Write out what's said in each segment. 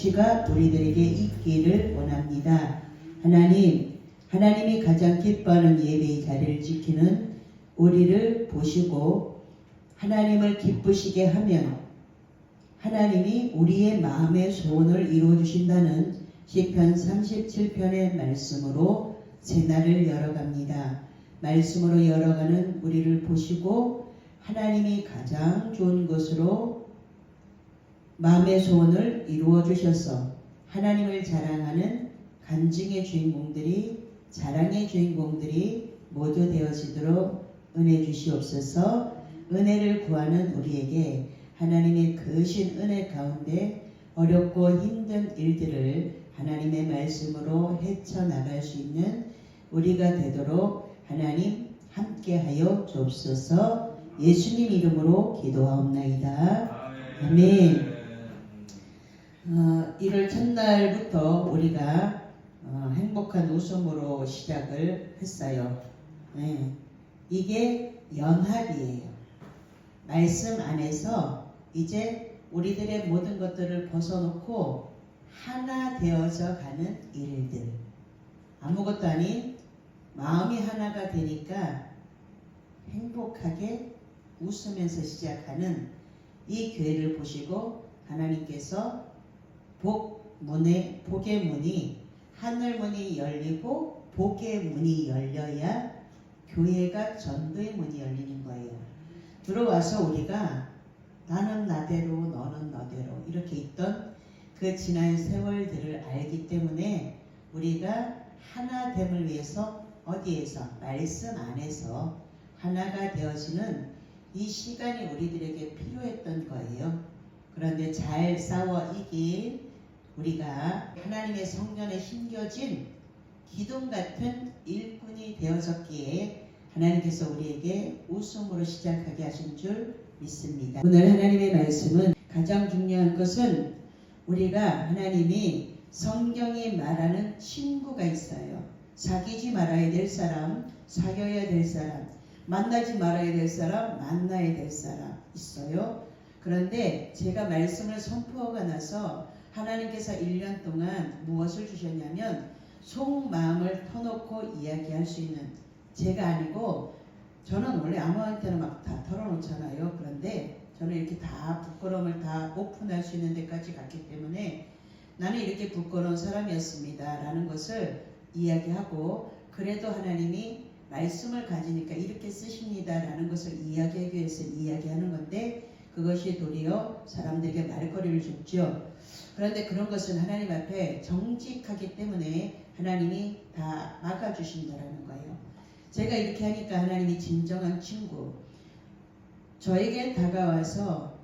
통치가 우리들에게 있기를 원합니다. 하나님이 가장 기뻐하는 예배의 자리를 지키는 우리를 보시고 하나님을 기쁘시게 하면 하나님이 우리의 마음의 소원을 이루어 주신다는 시편 37편의 말씀으로 새날을 열어갑니다. 말씀으로 열어가는 우리를 보시고 하나님이 가장 좋은 것으로 마음의 소원을 이루어 주셔서 하나님을 자랑하는 간증의 주인공들이, 자랑의 주인공들이 모두 되어지도록 은혜 주시옵소서. 은혜를 구하는 우리에게 하나님의 크신 은혜 가운데 어렵고 힘든 일들을 하나님의 말씀으로 헤쳐나갈 수 있는 우리가 되도록 하나님 함께하여 주옵소서. 예수님 이름으로 기도하옵나이다. 아멘. 1월 첫날부터 우리가 행복한 웃음으로 시작을 했어요. 네. 이게 연합이에요. 말씀 안에서 이제 우리들의 모든 것들을 벗어놓고 하나 되어져 가는 일들, 아무것도 아닌 마음이 하나가 되니까 행복하게 웃으면서 시작하는 이 교회를 보시고 하나님께서 복의 문이, 하늘 문이 열리고 복의 문이 열려야 교회가 전도의 문이 열리는 거예요. 들어와서 우리가 나는 나대로 너는 너대로 이렇게 있던 그 지난 세월들을 알기 때문에 우리가 하나됨을 위해서 어디에서? 말씀 안에서 하나가 되어지는 이 시간이 우리들에게 필요했던 거예요. 그런데 잘 싸워 이길 우리가 하나님의 성전에 심겨진 기둥 같은 일꾼이 되어졌기에 하나님께서 우리에게 웃음으로 시작하게 하신 줄 믿습니다. 오늘 하나님의 말씀은 가장 중요한 것은 우리가 하나님이 성경이 말하는 친구가 있어요. 사귀지 말아야 될 사람, 사귀어야 될 사람, 만나지 말아야 될 사람, 만나야 될 사람 있어요. 그런데 제가 말씀을 선포하고 나서 하나님께서 1년 동안 무엇을 주셨냐면 속마음을 터놓고 이야기할 수 있는, 제가 아니고 저는 원래 아무한테나 막 다 털어놓잖아요. 그런데 저는 이렇게 다 부끄러움을 다 오픈할 수 있는 데까지 갔기 때문에 나는 이렇게 부끄러운 사람이었습니다 라는 것을 이야기하고, 그래도 하나님이 말씀을 가지니까 이렇게 쓰십니다 라는 것을 이야기하기 위해서 이야기하는 건데 그것이 도리어 사람들에게 말거리를 줬죠. 그런데 그런 것은 하나님 앞에 정직하기 때문에 하나님이 다 막아주신다라는 거예요. 제가 이렇게 하니까 하나님이 진정한 친구, 저에게 다가와서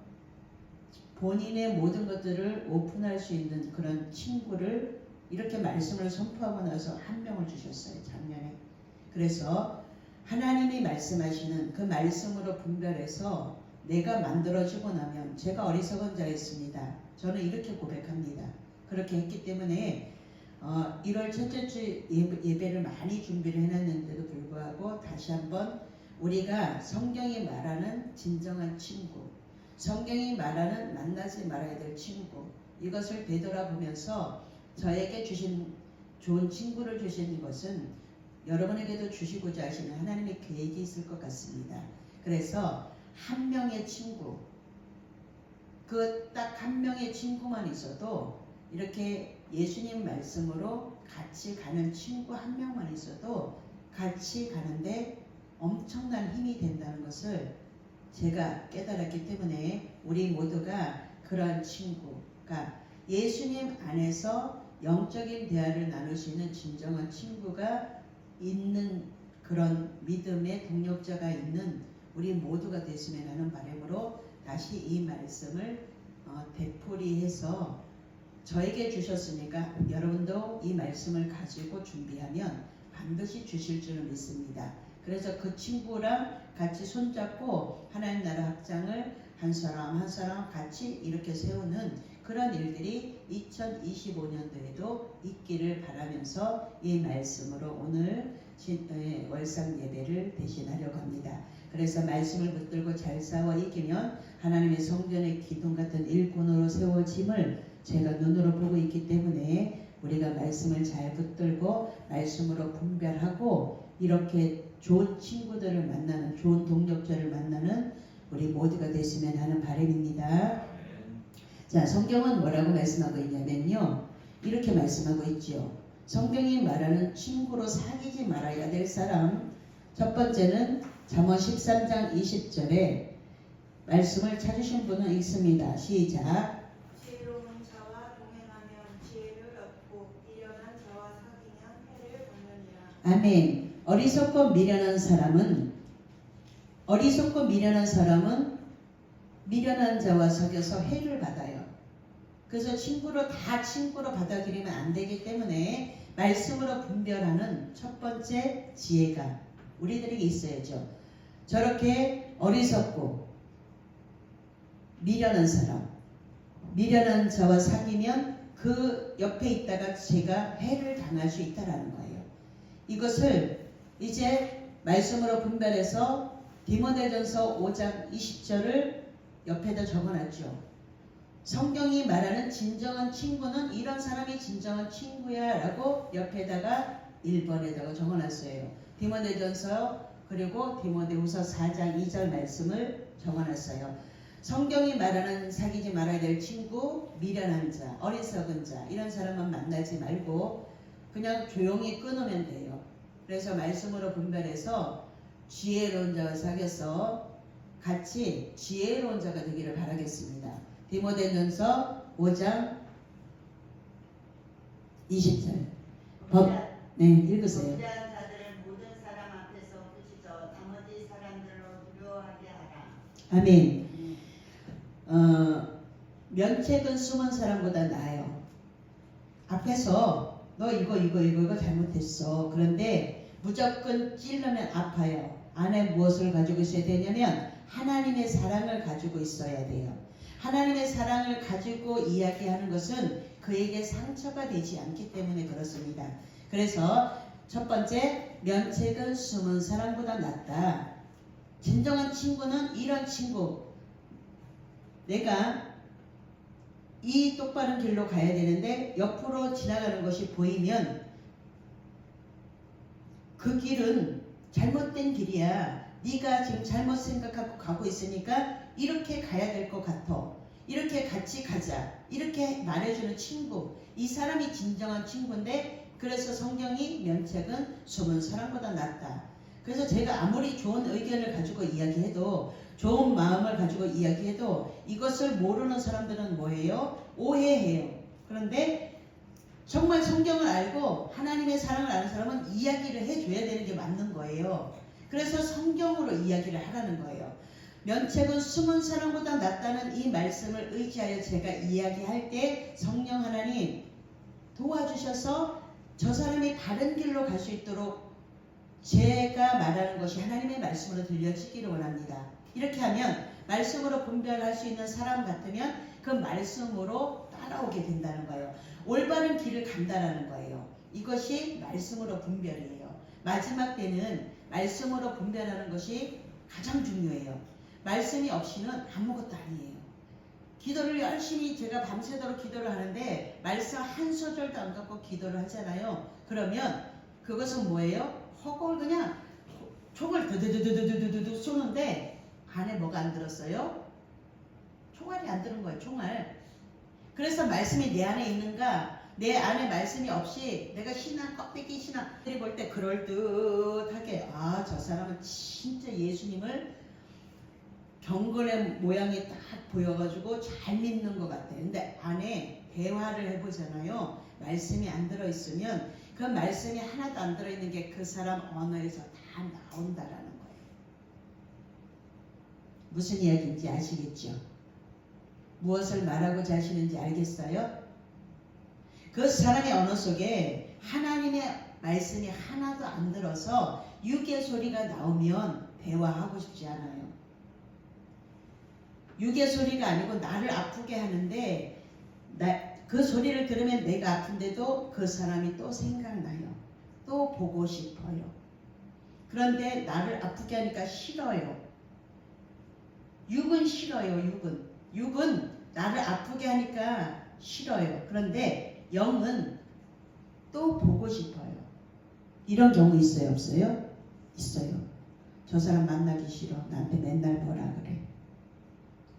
본인의 모든 것들을 오픈할 수 있는 그런 친구를 이렇게 말씀을 선포하고 나서 한 명을 주셨어요, 작년에. 그래서 하나님이 말씀하시는 그 말씀으로 분별해서 내가 만들어지고 나면 제가 어리석은 자였습니다. 저는 이렇게 고백합니다. 그렇게 했기 때문에 1월 첫째 주 예배를 많이 준비를 해놨는데도 불구하고 다시 한번 우리가 성경이 말하는 진정한 친구, 성경이 말하는 만나지 말아야 될 친구, 이것을 되돌아보면서 저에게 주신 좋은 친구를 주신 것은 여러분에게도 주시고자 하시는 하나님의 계획이 있을 것 같습니다. 그래서 한 명의 친구, 그 딱 한 명의 친구만 있어도 이렇게 예수님 말씀으로 같이 가는 친구 한 명만 있어도 같이 가는데 엄청난 힘이 된다는 것을 제가 깨달았기 때문에 우리 모두가 그런 친구가 예수님 안에서 영적인 대화를 나눌 수 있는 진정한 친구가 있는 그런 믿음의 동력자가 있는 우리 모두가 됐으면 하는 바람으로 다시 이 말씀을 되풀이해서 저에게 주셨으니까 여러분도 이 말씀을 가지고 준비하면 반드시 주실 줄 믿습니다. 그래서 그 친구랑 같이 손잡고 하나님 나라 확장을 한 사람 한 사람 같이 이렇게 세우는 그런 일들이 2025년도에도 있기를 바라면서 이 말씀으로 오늘 월상 예배를 대신하려고 합니다. 그래서 말씀을 붙들고 잘 싸워 이기면 하나님의 성전의 기둥 같은 일꾼으로 세워짐을 제가 눈으로 보고 있기 때문에 우리가 말씀을 잘 붙들고 말씀으로 분별하고 이렇게 좋은 친구들을 만나는, 좋은 동력자를 만나는 우리 모두가 됐으면 하는 바람입니다. 자, 성경은 뭐라고 말씀하고 있냐면요, 이렇게 말씀하고 있죠. 성경이 말하는 친구로 사귀지 말아야 될 사람, 첫 번째는 잠언 13장 20절에 말씀을 찾으신 분은 읽습니다. 시작. 지혜로운 자와 동행하면 지혜를 얻고 미련한 자와 사귀면 해를 받느니라. 아멘. 어리석고 미련한 사람은 미련한 자와 사귀어서 해를 받아요. 그래서 다 친구로 받아들이면 안 되기 때문에 말씀으로 분별하는 첫 번째 지혜가 우리들에게 있어야죠. 저렇게 어리석고 미련한 자와 사귀면 그 옆에 있다가 제가 해를 당할 수 있다라는 거예요. 이것을 이제 말씀으로 분별해서 디모데전서 5장 20절을 옆에다 적어놨죠. 성경이 말하는 진정한 친구는 이런 사람이 진정한 친구야 라고 옆에다가 1번에다가 적어놨어요. 디모데전서 그리고 디모데후서 4장 2절 말씀을 적어놨어요. 성경이 말하는 사귀지 말아야 될 친구, 미련한 자, 어리석은 자, 이런 사람은 만나지 말고 그냥 조용히 끊으면 돼요. 그래서 말씀으로 분별해서 지혜로운 자와 사귀어서 같이 지혜로운 자가 되기를 바라겠습니다. 디모데전서 5장 20절. 네, 읽으세요. 범죄한 자들을 모든 사람 앞에서 부시져 나머지 사람들로 두려워하게 하라. 아멘. 면책은 숨은 사람보다 나아요. 앞에서 너 이거 잘못했어. 그런데 무조건 찔르면 아파요. 안에 무엇을 가지고 있어야 되냐면 하나님의 사랑을 가지고 있어야 돼요. 하나님의 사랑을 가지고 이야기하는 것은 그에게 상처가 되지 않기 때문에 그렇습니다. 그래서 첫 번째, 면책은 숨은 사람보다 낫다. 진정한 친구는 이런 친구. 내가 이 똑바른 길로 가야 되는데 옆으로 지나가는 것이 보이면 그 길은 잘못된 길이야. 네가 지금 잘못 생각하고 가고 있으니까 이렇게 가야 될 것 같아. 이렇게 같이 가자. 이렇게 말해주는 친구. 이 사람이 진정한 친구인데, 그래서 성경이 면책은 숨은 사람보다 낫다. 그래서 제가 아무리 좋은 의견을 가지고 이야기해도, 좋은 마음을 가지고 이야기해도 이것을 모르는 사람들은 뭐예요? 오해해요. 그런데 정말 성경을 알고 하나님의 사랑을 아는 사람은 이야기를 해줘야 되는 게 맞는 거예요. 그래서 성경으로 이야기를 하라는 거예요. 면책은 숨은 사람보다 낫다는 이 말씀을 의지하여 제가 이야기할 때 성령 하나님 도와주셔서 저 사람이 바른 길로 갈 수 있도록 제가 말하는 것이 하나님의 말씀으로 들려지기를 원합니다. 이렇게 하면 말씀으로 분별할 수 있는 사람 같으면 그 말씀으로 따라오게 된다는 거예요. 올바른 길을 간다라는 거예요. 이것이 말씀으로 분별이에요. 마지막 때는 말씀으로 분별하는 것이 가장 중요해요. 말씀이 없이는 아무것도 아니에요. 기도를 열심히 제가 밤새도록 기도를 하는데 말씀 한 소절도 안 갖고 기도를 하잖아요. 그러면 그것은 뭐예요? 허공을 그냥 총을 드드드드드드드 쏘는데 안에 뭐가 안 들었어요? 총알이 안 들은 거예요. 총알. 그래서 말씀이 내 안에 있는가? 내 안에 말씀이 없이 내가 신앙 껍데기 신앙들이 볼 때 그럴듯하게 저 사람은 진짜 예수님을 경건의 모양이 딱 보여가지고 잘 믿는 것 같아. 근데 안에 대화를 해보잖아요. 말씀이 안 들어있으면 그 말씀이 하나도 안 들어있는 게 그 사람 언어에서 다 나온다라는 거예요. 무슨 이야기인지 아시겠죠? 무엇을 말하고자 하시는지 알겠어요? 그 사람의 언어 속에 하나님의 말씀이 하나도 안 들어서 육의 소리가 나오면 대화하고 싶지 않아요. 육의 소리가 아니고 나를 아프게 하는데 그 소리를 들으면 내가 아픈데도 그 사람이 또 생각나요. 또 보고 싶어요. 그런데 나를 아프게 하니까 싫어요. 육은 싫어요. 육은 나를 아프게 하니까 싫어요. 그런데 영은 또 보고 싶어요. 이런 경우 있어요, 없어요? 있어요. 저 사람 만나기 싫어. 나한테 맨날 뭐라 그래.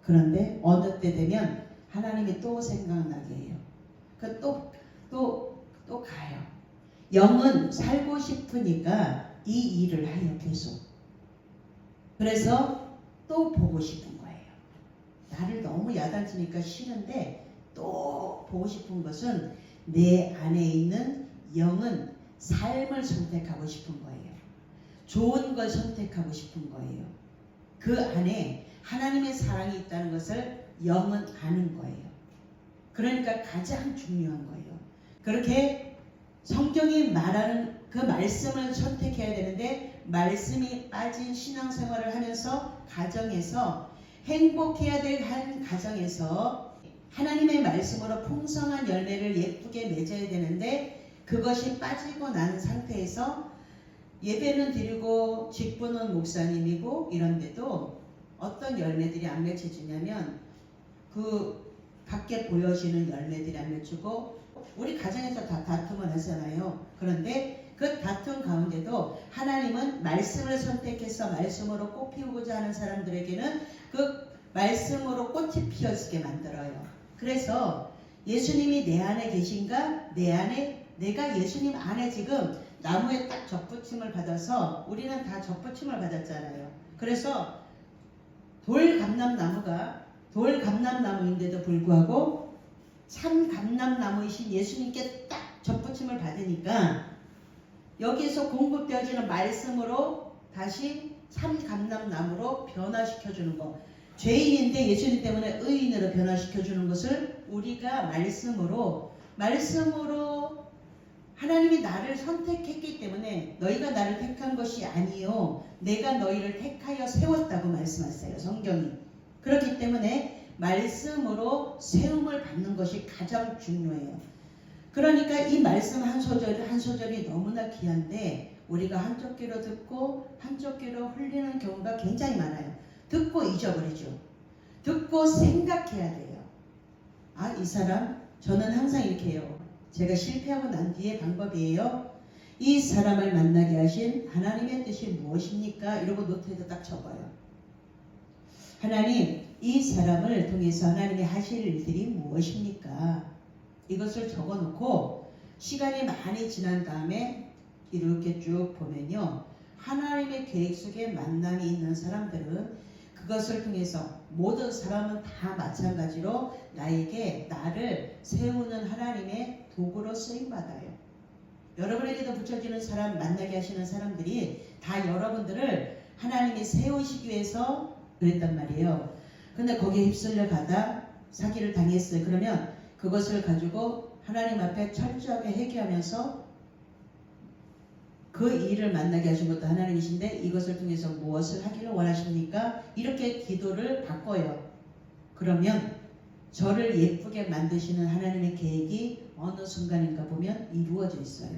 그런데 어느 때 되면 하나님이 또 생각나게 해요. 또 가요. 영은 살고 싶으니까 이 일을 하여 계속. 그래서 또 보고 싶은 거예요. 나를 너무 야단치니까 싫은데 또 보고 싶은 것은 내 안에 있는 영은 삶을 선택하고 싶은 거예요. 좋은 걸 선택하고 싶은 거예요. 그 안에 하나님의 사랑이 있다는 것을 영은 아는 거예요. 그러니까 가장 중요한 거예요. 그렇게 성경이 말하는 그 말씀을 선택해야 되는데 말씀이 빠진 신앙생활을 하면서 가정에서 행복해야 될 한 가정에서 하나님의 말씀으로 풍성한 열매를 예쁘게 맺어야 되는데 그것이 빠지고 난 상태에서 예배는 드리고 직분은 목사님이고 이런데도 어떤 열매들이 안 맺혀지냐면 그 밖에 보여지는 열매들이 안 맺히고 우리 가정에서 다 다툼을 하잖아요. 그런데 그 다툼 가운데도 하나님은 말씀을 선택해서 말씀으로 꽃 피우고자 하는 사람들에게는 그 말씀으로 꽃이 피어지게 만들어요. 그래서 예수님이 내 안에 계신가? 내 안에 내가 예수님 안에 지금 나무에 딱 접붙임을 받아서 우리는 다 접붙임을 받았잖아요. 그래서 돌감람나무인데도 불구하고 참 감람나무이신 예수님께 딱 접붙임을 받으니까 여기서 공급되어지는 말씀으로 다시 참 감람나무로 변화시켜주는 거. 죄인인데 예수님 때문에 의인으로 변화시켜주는 것을 우리가 말씀으로 하나님이 나를 선택했기 때문에 너희가 나를 택한 것이 아니요 내가 너희를 택하여 세웠다고 말씀하세요. 성경이. 그렇기 때문에 말씀으로 세움을 받는 것이 가장 중요해요. 그러니까 이 말씀 한 소절이 너무나 귀한데 우리가 한쪽 귀로 듣고 한쪽 귀로 흘리는 경우가 굉장히 많아요. 듣고 잊어버리죠. 듣고 생각해야 돼요. 아, 이 사람 저는 항상 이렇게 해요. 제가 실패하고 난 뒤의 방법이에요. 이 사람을 만나게 하신 하나님의 뜻이 무엇입니까? 이러고 노트에다 딱 적어요. 하나님, 이 사람을 통해서 하나님이 하실 일들이 무엇입니까? 이것을 적어놓고 시간이 많이 지난 다음에 이렇게 쭉 보면요. 하나님의 계획 속에 만남이 있는 사람들은 그것을 통해서 모든 사람은 다 마찬가지로 나를 세우는 하나님의 도구로 쓰임받아요. 여러분에게도 붙여지는 사람, 만나게 하시는 사람들이 다 여러분들을 하나님이 세우시기 위해서 그랬단 말이에요. 근데 거기에 휩쓸려 가다 사기를 당했어요. 그러면 그것을 가지고 하나님 앞에 철저하게 회개하면서 그 일을 만나게 하신 것도 하나님이신데 이것을 통해서 무엇을 하기를 원하십니까? 이렇게 기도를 바꿔요. 그러면 저를 예쁘게 만드시는 하나님의 계획이 어느 순간인가 보면 이루어져 있어요.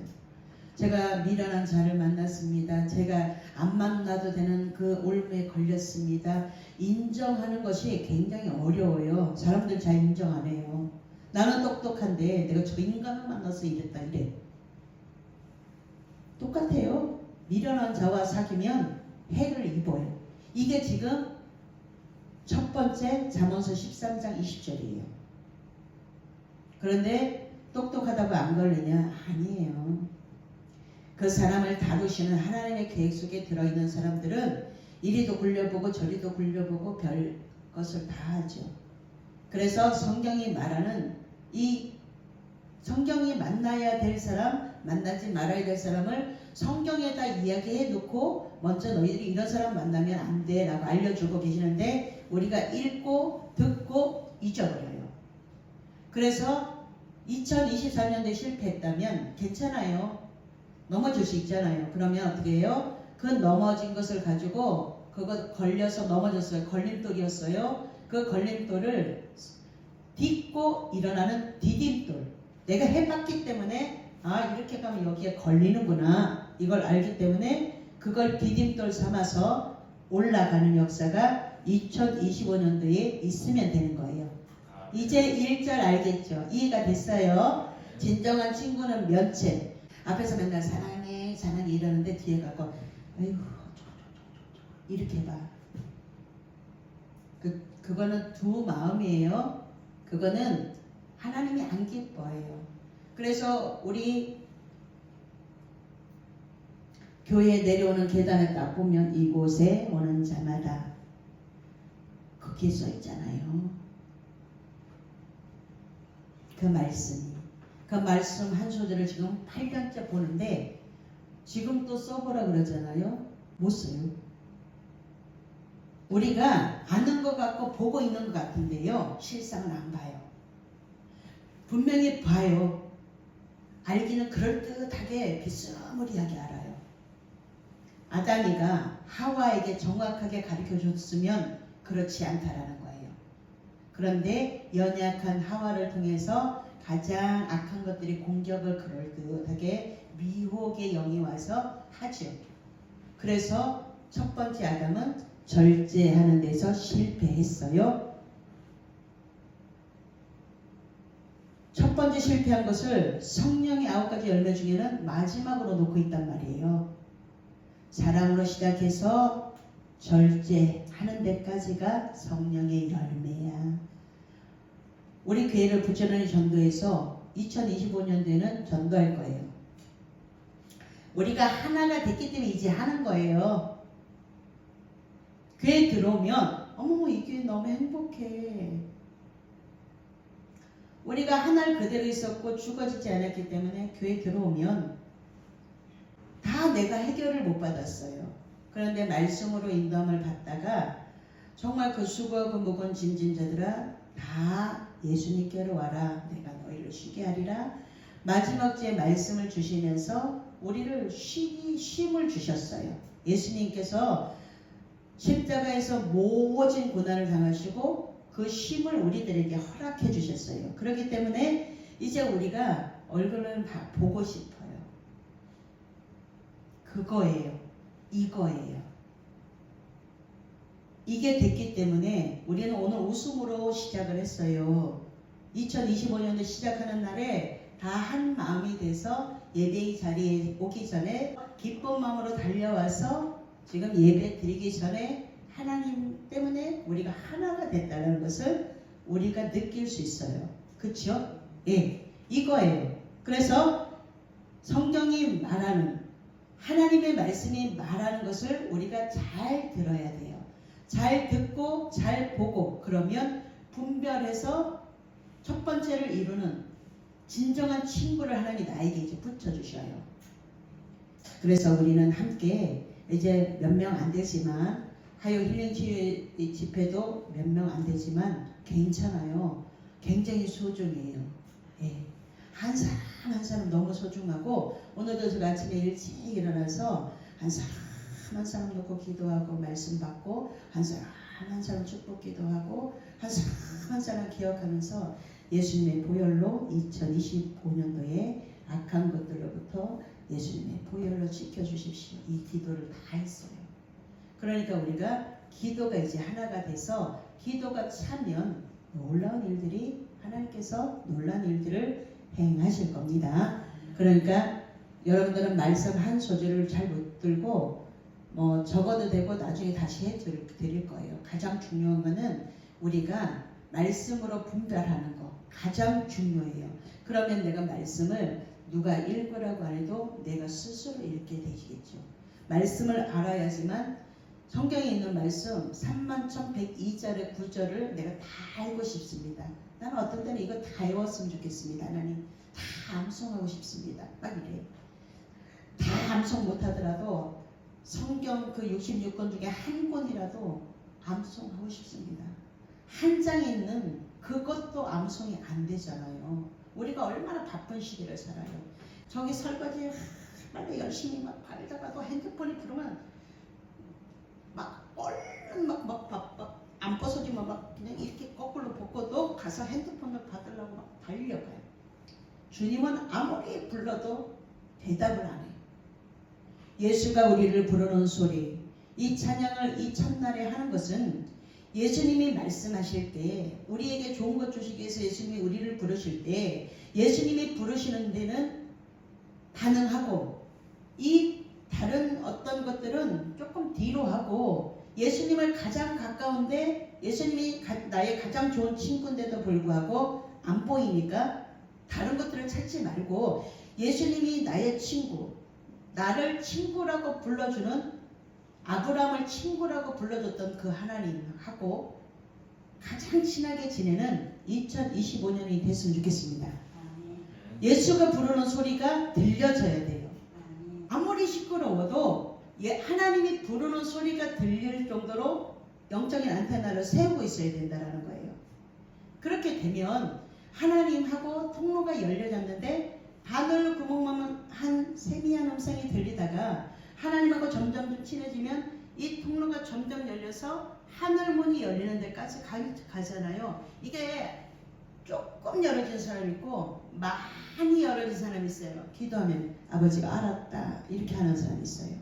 제가 미련한 자를 만났습니다. 제가 안 만나도 되는 그 올무에 걸렸습니다. 인정하는 것이 굉장히 어려워요. 사람들 잘 인정 안 해요. 나는 똑똑한데 내가 저 인간을 만나서 이랬다 이래. 똑같아요. 미련한 자와 사귀면 해를 입어요. 이게 지금 첫 번째 잠언서 13장 20절이에요. 그런데 똑똑하다고 안 걸리냐? 아니에요. 그 사람을 다루시는 하나님의 계획 속에 들어있는 사람들은 이리도 굴려보고 저리도 굴려보고 별 것을 다 하죠. 그래서 성경이 말하는 이 성경이 만나야 될 사람, 만나지 말아야 될 사람을 성경에다 이야기해 놓고 먼저 너희들이 이런 사람 만나면 안 돼 라고 알려주고 계시는데 우리가 읽고 듣고 잊어버려요. 그래서 2024년도에 실패했다면 괜찮아요. 넘어질 수 있잖아요. 그러면 어떻게 해요? 그 넘어진 것을 가지고 그거 걸려서 넘어졌어요. 걸림돌이었어요. 그 걸림돌을 딛고 일어나는 디딤돌. 내가 해봤기 때문에 아 이렇게 가면 여기에 걸리는구나 이걸 알기 때문에 그걸 디딤돌 삼아서 올라가는 역사가 2025년도에 있으면 되는 거예요. 이제 1절 알겠죠? 이해가 됐어요? 진정한 친구는 면책. 앞에서 맨날 사랑해 사랑해 이러는데 뒤에 가고 아이고 이렇게 봐. 그거는 두 마음이에요. 그거는 하나님이 안 기뻐해요. 그래서 우리 교회에 내려오는 계단을 딱 보면 이곳에 오는 자마다 거기에 써 있잖아요. 그 말씀이. 그 말씀 한 소절을 지금 8년째 보는데 지금 또 써보라 그러잖아요. 못 써요. 우리가 아는 것 같고 보고 있는 것 같은데요. 실상은 안 봐요. 분명히 봐요. 알기는 그럴듯하게 비스무리하게 알아요. 아담이가 하와에게 정확하게 가르쳐줬으면 그렇지 않다라는 거예요. 그런데 연약한 하와를 통해서 가장 악한 것들이 공격을 그럴듯하게 미혹의 영이 와서 하죠. 그래서 첫 번째 아담은 절제하는 데서 실패했어요. 첫 번째 실패한 것을 성령의 9가지 열매 중에는 마지막으로 놓고 있단 말이에요. 사랑으로 시작해서 절제하는 데까지가 성령의 열매야. 우리 교회를 부지런히 전도해서 2025년도에는 전도할 거예요. 우리가 하나가 됐기 때문에 이제 하는 거예요. 교회 들어오면 어머 이 교회 너무 행복해. 우리가 하나를 그대로 있었고 죽어지지 않았기 때문에 교회 들어오면 다 내가 해결을 못 받았어요. 그런데 말씀으로 인도함을 받다가 정말 그 수고하고 무거운 짐진 자들아 다 예수님께로 와라. 내가 너희를 쉬게 하리라. 마지막 주에 말씀을 주시면서 우리를 쉼을 주셨어요. 예수님께서 십자가에서 모진 고난을 당하시고 그 쉼을 우리들에게 허락해 주셨어요. 그렇기 때문에 이제 우리가 얼굴을 보고 싶어요. 그거예요. 이거예요. 이게 됐기 때문에 우리는 오늘 웃음으로 시작을 했어요. 2025년도 시작하는 날에 다 한 마음이 돼서 예배의 자리에 오기 전에 기쁜 마음으로 달려와서 지금 예배 드리기 전에 하나님 때문에 우리가 하나가 됐다는 것을 우리가 느낄 수 있어요. 그렇죠? 예, 이거예요. 그래서 성경이 말하는 하나님의 말씀이 말하는 것을 우리가 잘 들어야 돼요. 잘 듣고 잘 보고 그러면 분별해서 첫 번째를 이루는 진정한 친구를 하나님이 나에게 이제 붙여주셔요. 그래서 우리는 함께 이제 몇 명 안 되지만 하요 힐링 치유 집회도 몇 명 안 되지만 괜찮아요. 굉장히 소중해요. 예. 한 사람 한 사람 너무 소중하고 오늘도 제가 아침에 일찍 일어나서 한 사람 한 사람 놓고 기도하고 말씀 받고 한 사람 한 사람 축복 기도하고 한 사람 한 사람 기억하면서 예수님의 보혈로 2025년도에 악한 것들로부터 예수님의 보혈로 지켜주십시오. 이 기도를 다 했어요. 그러니까 우리가 기도가 이제 하나가 돼서 기도가 차면 놀라운 일들이 하나님께서 놀라운 일들을 행하실 겁니다. 그러니까 여러분들은 말씀 한 소절을 잘 못 들고 뭐 적어도 되고 나중에 다시 해드릴 거예요. 가장 중요한 거는 우리가 말씀으로 분별하는 거 가장 중요해요. 그러면 내가 말씀을 누가 읽으라고 안 해도 내가 스스로 읽게 되시겠죠. 말씀을 알아야지만 성경에 있는 말씀 31,102절의 9절을 내가 다 알고 싶습니다. 나는 어떤 때는 이거 다 외웠으면 좋겠습니다. 하나님 다 암송하고 싶습니다. 막 이래요. 다 암송 못하더라도 성경 그 66권 중에 한 권이라도 암송하고 싶습니다. 한 장에 있는 그것도 암송이 안 되잖아요. 우리가 얼마나 바쁜 시기를 살아요. 저기 설거지 빨리 열심히 막 바르다가도 핸드폰이 부르면 막 얼른 막 안 벗어지면 막 그냥 이렇게 거꾸로 벗고도 가서 핸드폰을 받으려고 막 달려가요. 주님은 아무리 불러도 대답을 안 해요. 예수가 우리를 부르는 소리, 이 찬양을 이 첫날에 하는 것은 예수님이 말씀하실 때 우리에게 좋은 것 주시기 위해서 예수님이 우리를 부르실 때 예수님이 부르시는 데는 반응하고 이 다른 어떤 것들은 조금 뒤로 하고 예수님을 가장 가까운데 예수님이 나의 가장 좋은 친구인데도 불구하고 안 보이니까 다른 것들을 찾지 말고 예수님이 나의 친구, 나를 친구라고 불러주는 아브라함을 친구라고 불러줬던 그 하나님하고 가장 친하게 지내는 2025년이 됐으면 좋겠습니다. 예수가 부르는 소리가 들려져야 돼요. 아무리 시끄러워도 하나님이 부르는 소리가 들릴 정도로 영적인 안테나를 세우고 있어야 된다는 거예요. 그렇게 되면 하나님하고 통로가 열려졌는데 바늘 구멍만 한 세미한 음성이 들리다가 하나님하고 점점 친해지면 이 통로가 점점 열려서 하늘문이 열리는 데까지 가잖아요. 이게 조금 열어진 사람이 있고 많이 열어진 사람이 있어요. 기도하면 아버지가 알았다 이렇게 하는 사람이 있어요.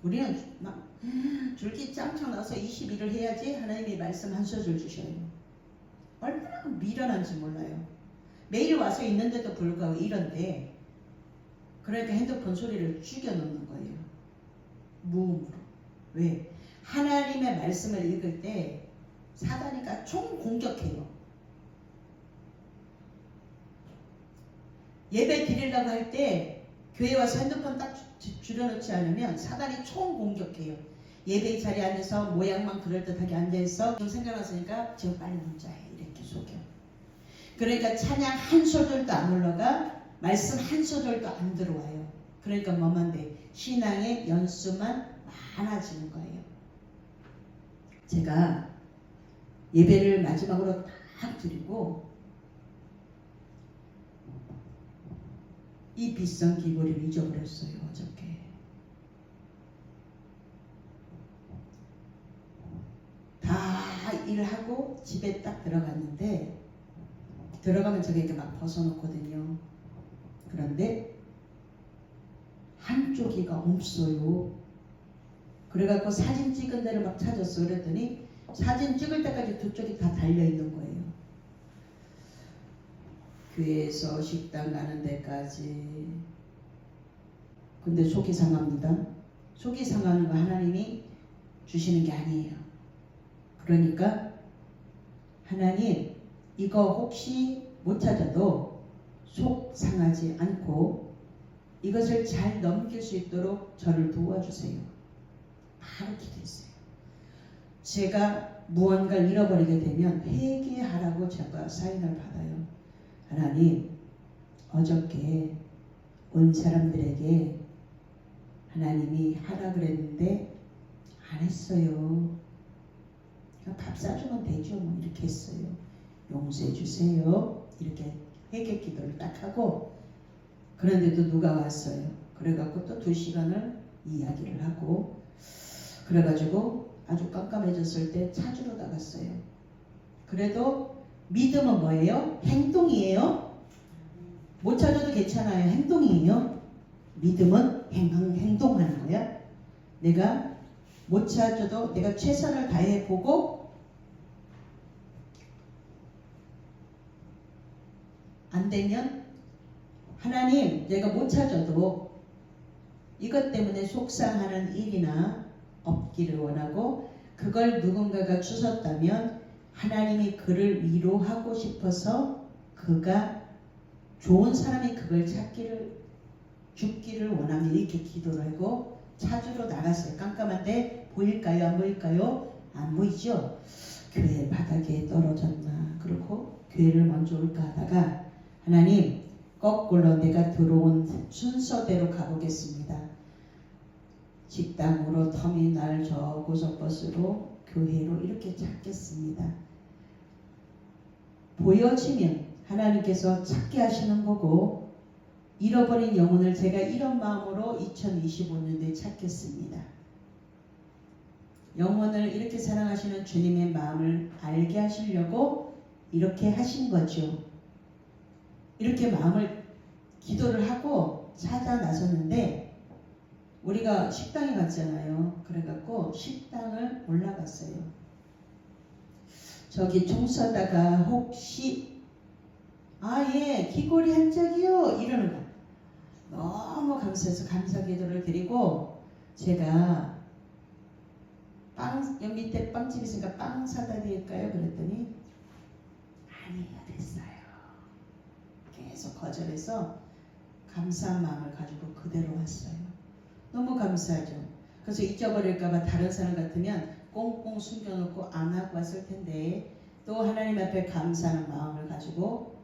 우리는 막 줄기 짱짱 나서 21을 해야지 하나님이 말씀 한 소절 주셔요. 얼마나 미련한지 몰라요. 매일 와서 있는데도 불구하고 이런데 그러니까 핸드폰 소리를 죽여놓는 거예요. 무음으로. 왜? 하나님의 말씀을 읽을 때 사단이가 총 공격해요. 예배 드리려고 할 때 교회 와서 핸드폰 딱 줄여놓지 않으면 사단이 총 공격해요. 예배 자리에 앉아서 모양만 그럴듯하게 앉아있어. 좀 생각났으니까 지금 빨리 문자해. 이렇게 속여. 그러니까 찬양 한 소절도 안 올라가 말씀 한 소절도 안 들어와요. 그러니까 뭐만 돼? 신앙의 연수만 많아지는 거예요. 제가 예배를 마지막으로 딱 드리고 이 비싼 귀걸이를 잊어버렸어요. 어저께. 다 일하고 집에 딱 들어갔는데 들어가면 저게 이렇게 막 벗어놓거든요. 그런데 한쪽이가 없어요. 그래갖고 사진 찍은 데를 막 찾았어. 그랬더니 사진 찍을 때까지 두 쪽이 다 달려있는 거예요. 교회에서 식당 가는 데까지. 근데 속이 상합니다. 속이 상하는 거 하나님이 주시는 게 아니에요. 그러니까 하나님 이거 혹시 못 찾아도 속 상하지 않고 이것을 잘 넘길 수 있도록 저를 도와주세요. 바로 기도했어요. 제가 무언가를 잃어버리게 되면 회개하라고 제가 사인을 받아요. 하나님, 어저께 온 사람들에게 하나님이 하라 그랬는데 안 했어요. 밥 사주면 되죠. 뭐 이렇게 했어요. 용서해 주세요. 이렇게 회개 기도를 딱 하고 그런데도 누가 왔어요. 그래갖고 또 2시간을 이야기를 하고 그래가지고 아주 깜깜해졌을 때 찾으러 나갔어요. 그래도 믿음은 뭐예요? 행동이에요. 못 찾아도 괜찮아요. 행동이에요. 믿음은 행동하는 거야. 내가 못 찾아도 내가 최선을 다해 보고 안 되면 하나님 내가 못 찾아도 이것 때문에 속상하는 일이나 없기를 원하고 그걸 누군가가 주셨다면 하나님이 그를 위로하고 싶어서 그가 좋은 사람이 그걸 죽기를 원합니다. 이렇게 기도를 하고 찾으러 나갔어요. 깜깜한데 보일까요? 안 보일까요? 안 보이죠? 교회 바닥에 떨어졌나 그러고 교회를 먼저 올까 하다가 하나님 거꾸로 내가 들어온 순서대로 가보겠습니다. 식당으로 터미널 저 고속버스로 교회로 이렇게 찾겠습니다. 보여지면 하나님께서 찾게 하시는 거고 잃어버린 영혼을 제가 이런 마음으로 2025년도에 찾겠습니다. 영혼을 이렇게 사랑하시는 주님의 마음을 알게 하시려고 이렇게 하신 거죠. 이렇게 마음을 기도를 하고 찾아 나섰는데 우리가 식당에 갔잖아요. 그래갖고 식당을 올라갔어요. 저기 총 쏘다가 혹시 예 귀걸이 한 짝이요 이러는 거야. 너무 감사해서 감사 기도를 드리고 제가 여기 밑에 빵집 있으니까 빵 사다 드릴까요? 그랬더니 아니요 됐어요. 계속 거절해서 감사한 마음을 가지고 그대로 왔어요. 너무 감사하죠. 그래서 잊어버릴까봐 다른 사람 같으면 꽁꽁 숨겨놓고 안 하고 왔을 텐데 또 하나님 앞에 감사하는 마음을 가지고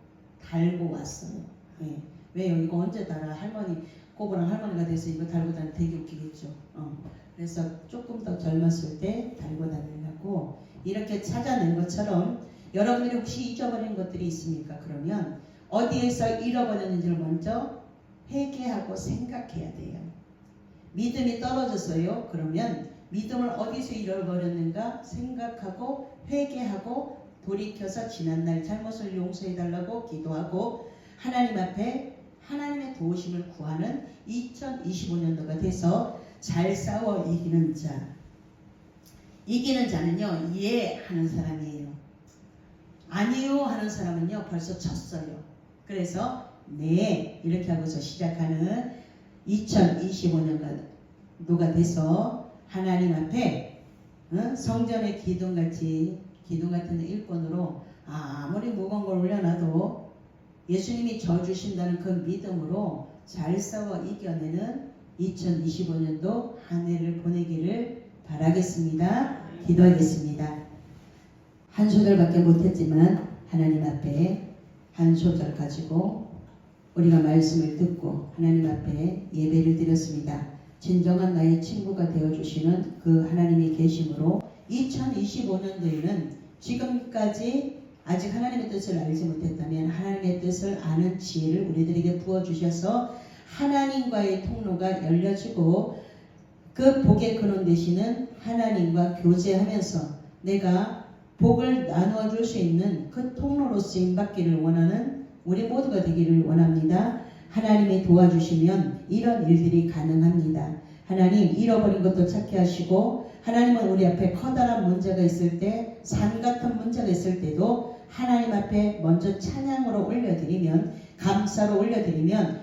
달고 왔어요. 예. 왜요? 이거 언제 달아? 할머니 꼬부랑 할머니가 돼서 이거 달고 다니면 되게 웃기겠죠. 그래서 조금 더 젊었을 때 달고 다니려고 이렇게 찾아낸 것처럼 여러분들이 혹시 잊어버린 것들이 있습니까? 그러면 어디에서 잃어버렸는지를 먼저 회개하고 생각해야 돼요. 믿음이 떨어졌어요. 그러면 믿음을 어디서 잃어버렸는가 생각하고 회개하고 돌이켜서 지난날 잘못을 용서해달라고 기도하고 하나님 앞에 하나님의 도우심을 구하는 2025년도가 돼서 잘 싸워 이기는 자. 이기는 자는요 이해하는 사람이에요. 아니요 하는 사람은요 벌써 졌어요. 그래서 네 이렇게 하고서 시작하는 2025년도가 돼서 하나님 앞에 성전의 기둥 같은 일꾼으로 아무리 무거운 걸 올려놔도 예수님이 져주신다는 그 믿음으로 잘 싸워 이겨내는 2025년도 한 해를 보내기를 바라겠습니다. 기도하겠습니다. 한 소절밖에 못했지만 하나님 앞에 한 소절 가지고 우리가 말씀을 듣고 하나님 앞에 예배를 드렸습니다. 진정한 나의 친구가 되어주시는 그 하나님이 계심으로 2025년도에는 지금까지 아직 하나님의 뜻을 알지 못했다면 하나님의 뜻을 아는 지혜를 우리들에게 부어주셔서 하나님과의 통로가 열려지고 그 복의 근원 되시는 하나님과 교제하면서 내가 복을 나누어 줄 수 있는 그 통로로 쓰임받기를 원하는 우리 모두가 되기를 원합니다. 하나님이 도와주시면 이런 일들이 가능합니다. 하나님 잃어버린 것도 찾게 하시고 하나님은 우리 앞에 커다란 문제가 있을 때 산 같은 문제가 있을 때도 하나님 앞에 먼저 찬양으로 올려드리면 감사로 올려드리면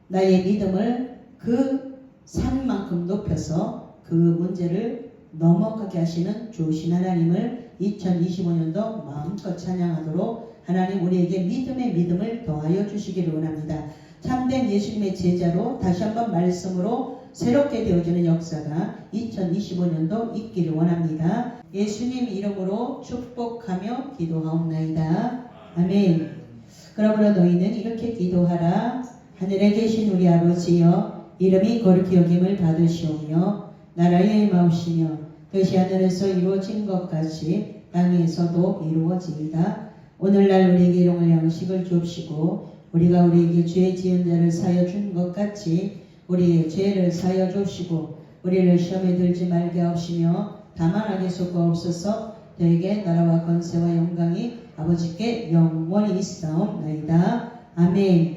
나의 믿음을 그 산만큼 높여서 그 문제를 넘어가게 하시는 좋으신 하나님을 2025년도 마음껏 찬양하도록 하나님 우리에게 믿음의 믿음을 더하여 주시기를 원합니다. 참된 예수님의 제자로 다시 한번 말씀으로 새롭게 되어지는 역사가 2025년도 있기를 원합니다. 예수님 이름으로 축복하며 기도하옵나이다. 아멘. 그러므로 너희는 이렇게 기도하라. 하늘에 계신 우리 아버지여 이름이 거룩히 여김을 받으시오며 나라의 마옵시며 뜻이 하늘에서 이루어진 것 같이 땅에서도 이루어지이다. 오늘날 우리에게 일용할 양식을 주옵시고 우리가 우리에게 죄 지은 자를 사여 준 것 같이 우리의 죄를 사여 주옵시고 우리를 시험에 들지 말게 하옵시며 다만 악에 속하옵소서. 너에게 나라와 권세와 영광이 아버지께 영원히 있사옵나이다. 아멘.